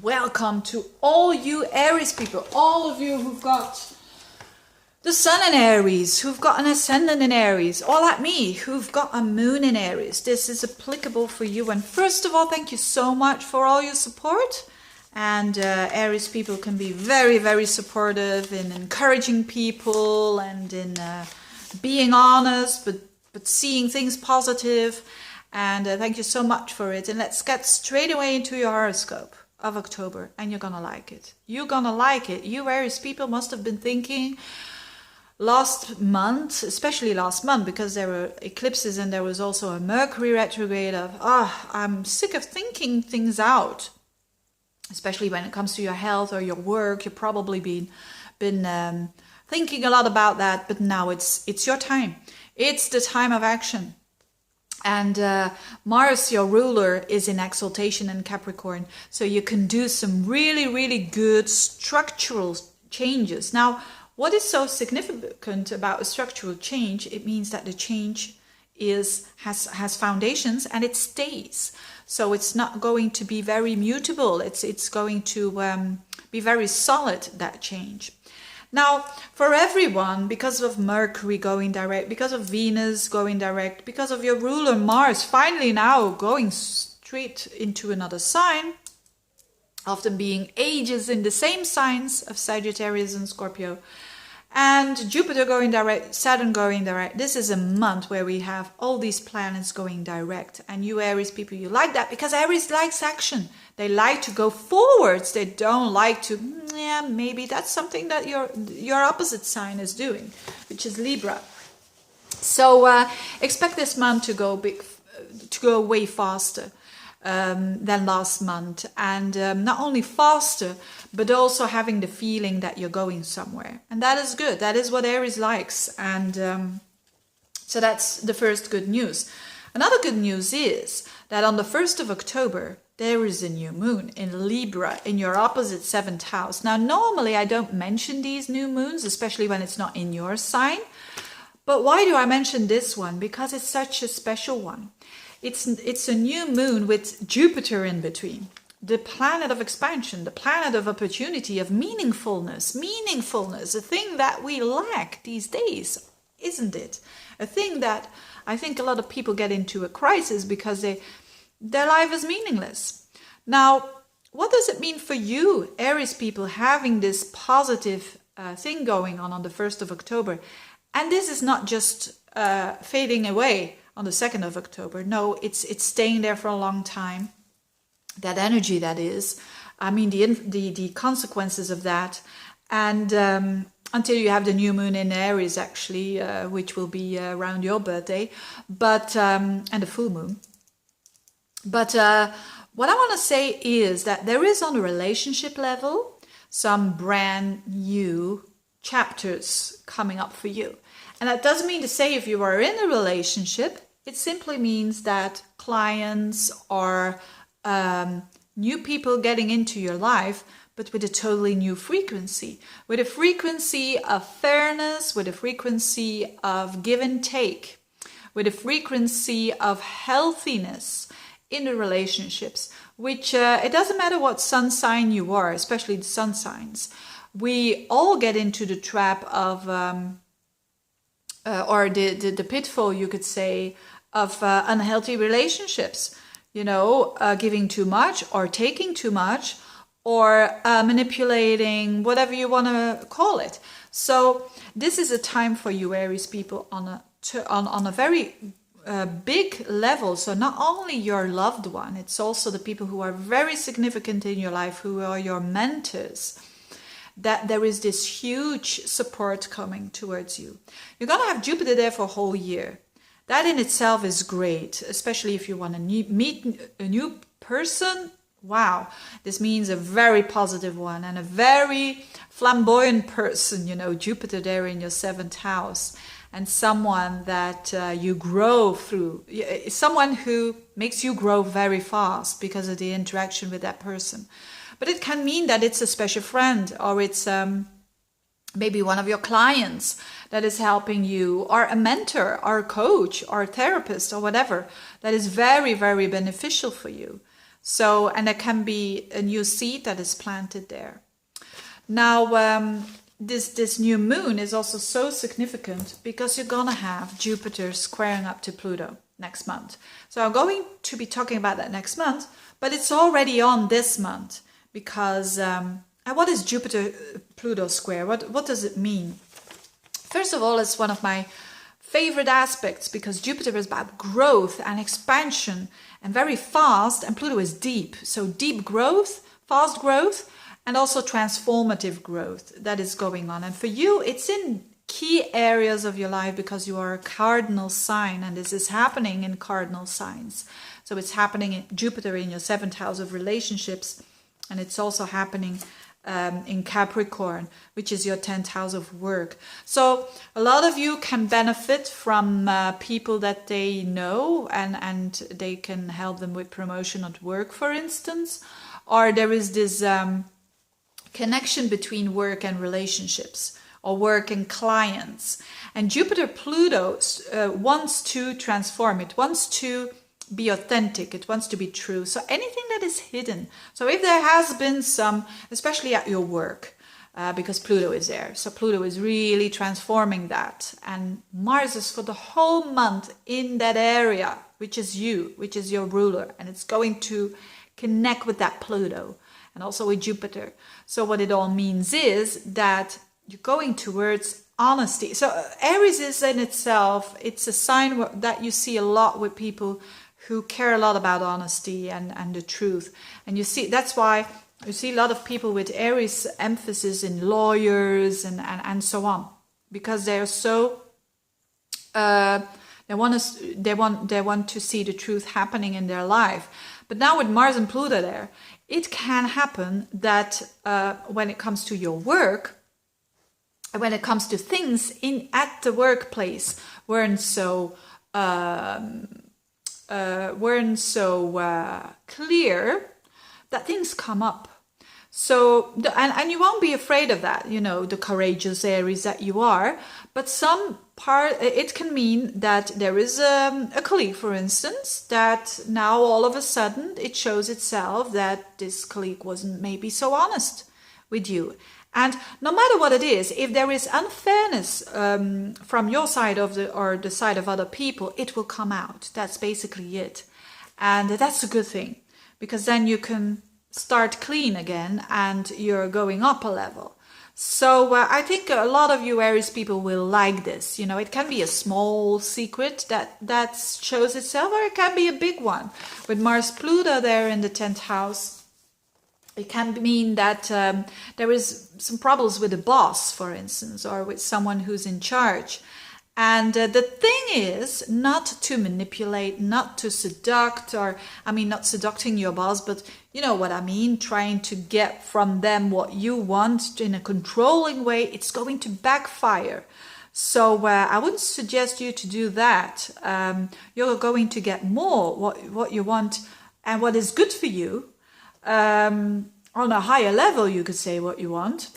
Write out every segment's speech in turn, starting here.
Welcome to all you Aries people, all of you who've got the sun in Aries, who've got an ascendant in Aries, or like me, who've got a moon in Aries. This is applicable for you. And first of all, thank you so much for all your support. And Aries people can be very, very supportive in encouraging people and in being honest, but seeing things positive. And thank you so much for it. And let's get straight away into your horoscope of October, and you're gonna like it. You're gonna like it. You Aries people must have been thinking last month, especially last month, because there were eclipses and there was also a Mercury retrograde of, I'm sick of thinking things out, especially when it comes to your health or your work. You've probably been thinking a lot about that, but now it's your time. It's the time of action. And Mars, your ruler, is in exaltation in Capricorn. So you can do some really, really good structural changes. Now, what is so significant about a structural change? It means that the change has foundations and it stays. So it's not going to be very mutable. It's going to be very solid, that change. Now, for everyone, because of Mercury going direct, because of Venus going direct, because of your ruler Mars finally now going straight into another sign, often being ages in the same signs of Sagittarius and Scorpio, and Jupiter going direct, Saturn going direct. This is a month where we have all these planets going direct. And you Aries people, you like that because Aries likes action. They like to go forwards. They don't like to, maybe that's something that your opposite sign is doing, which is Libra. So expect this month to go way faster than last month, and not only faster, but also having the feeling that you're going somewhere, and that is good. That is what Aries likes, and so that's the first good news. Another good news is that on the 1st of October there is a new moon in Libra in your opposite 7th house. Now normally I don't mention these new moons, especially when it's not in your sign, but why do I mention this one? Because it's such a special one. It's a new moon with Jupiter in between. The planet of expansion, the planet of opportunity, of meaningfulness, a thing that we lack these days, isn't it? A thing that I think a lot of people get into a crisis because their life is meaningless. Now, what does it mean for you, Aries people, having this positive thing going on the 1st of October? And this is not just fading away on the 2nd of October. No, it's staying there for a long time. That energy, that is. I mean, the consequences of that. And until you have the new moon in Aries, actually, which will be around your birthday, but and the full moon. But what I want to say is that there is, on a relationship level, some brand new chapters coming up for you. And that doesn't mean to say if you are in a relationship, it simply means that clients or new people getting into your life, but with a totally new frequency, with a frequency of fairness, with a frequency of give and take, with a frequency of healthiness in the relationships, which it doesn't matter what sun sign you are, especially the sun signs. We all get into the trap of, or the pitfall, you could say, of unhealthy relationships. You know, giving too much or taking too much or manipulating, whatever you want to call it. So this is a time for you Aries people on a very big level. So not only your loved one, it's also the people who are very significant in your life, who are your mentors, that there is this huge support coming towards you. You're going to have Jupiter there for a whole year. That in itself is great, especially if you want to meet a new person. Wow, this means a very positive one and a very flamboyant person, you know, Jupiter there in your 7th house, and someone that you grow through, someone who makes you grow very fast because of the interaction with that person. But it can mean that it's a special friend, or it's maybe one of your clients that is helping you, or a mentor, or a coach, or a therapist, or whatever, that is very, very beneficial for you. So, and there can be a new seed that is planted there. Now, this new moon is also so significant because you're gonna have Jupiter squaring up to Pluto next month. So I'm going to be talking about that next month, but it's already on this month because and what is Jupiter Pluto square? What does it mean? First of all, it's one of my favorite aspects because Jupiter is about growth and expansion and very fast, and Pluto is deep. So deep growth, fast growth, and also transformative growth that is going on. And for you, it's in key areas of your life because you are a cardinal sign, and this is happening in cardinal signs. So it's happening in Jupiter in your 7th house of relationships, and it's also happening in Capricorn, which is your 10th house of work. So a lot of you can benefit from people that they know, and they can help them with promotion at work, for instance. Or there is this connection between work and relationships, or work and clients. And Jupiter Pluto wants to transform. It wants to be authentic. It wants to be true. So anything that is hidden. So if there has been some, especially at your work, because Pluto is there. So Pluto is really transforming that. And Mars is for the whole month in that area, which is you, which is your ruler. And it's going to connect with that Pluto and also with Jupiter. So what it all means is that you're going towards honesty. So Aries is in itself, it's a sign that you see a lot with people who care a lot about honesty and the truth. And you see, that's why you see a lot of people with Aries emphasis in lawyers and so on, because they're so they want to see the truth happening in their life. But now with Mars and Pluto there, it can happen that when it comes to your work, when it comes to things at the workplace weren't so clear, that things come up. So and you won't be afraid of that, you know, the courageous Aries that you are. But it can mean that there is a colleague, for instance, that now all of a sudden it shows itself that this colleague wasn't maybe so honest with you. And no matter what it is, if there is unfairness from your side or the side of other people, it will come out. That's basically it. And that's a good thing, because then you can start clean again and you're going up a level. So I think a lot of you Aries people will like this. You know, it can be a small secret that shows itself, or it can be a big one. With Mars Pluto there in the 10th house, it can mean that there is some problems with the boss, for instance, or with someone who's in charge. And the thing is not to manipulate, not to seduct, not seducing your boss, but you know what I mean, trying to get from them what you want in a controlling way. It's going to backfire. So I wouldn't suggest you to do that. You're going to get more what you want and what is good for you. On a higher level, you could say what you want.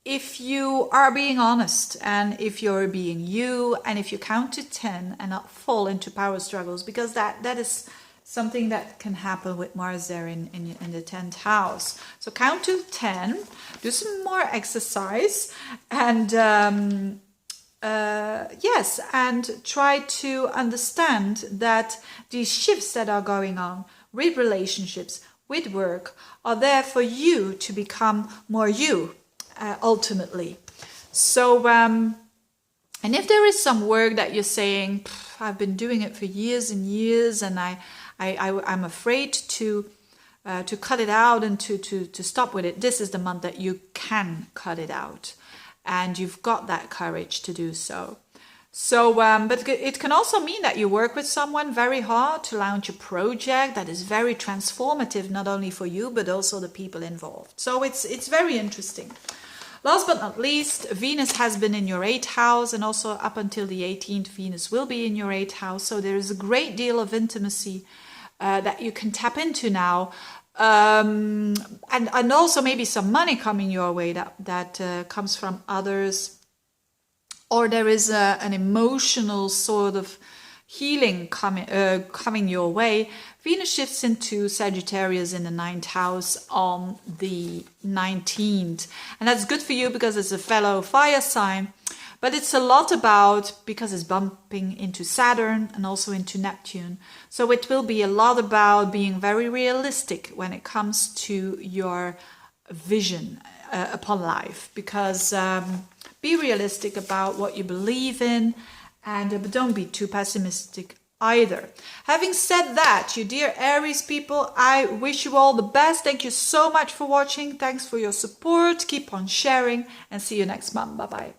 If you are being honest, and if you're being you, and if you count to 10 and not fall into power struggles, because that is something that can happen with Mars there in the 10th house. So count to 10, do some more exercise, and and try to understand that these shifts that are going on with relationships, with work, are there for you to become more you. Ultimately. So, and if there is some work that you're saying, I've been doing it for years and years, and I'm afraid to cut it out and to stop with it, this is the month that you can cut it out, and you've got that courage to do so. So, but it can also mean that you work with someone very hard to launch a project that is very transformative, not only for you, but also the people involved. So it's very interesting. Last but not least, Venus has been in your 8th house, and also up until the 18th, Venus will be in your 8th house. So there is a great deal of intimacy that you can tap into now. And also maybe some money coming your way that comes from others. Or there is an emotional sort of, healing coming your way. Venus shifts into Sagittarius in the 9th house on the 19th. And that's good for you because it's a fellow fire sign. But it's a lot about, because it's bumping into Saturn and also into Neptune. So it will be a lot about being very realistic when it comes to your vision upon life. Because be realistic about what you believe in, and but don't be too pessimistic either. Having said that, you dear Aries people, I wish you all the best. Thank you so much for watching. Thanks for your support. Keep on sharing and see you next month. Bye bye.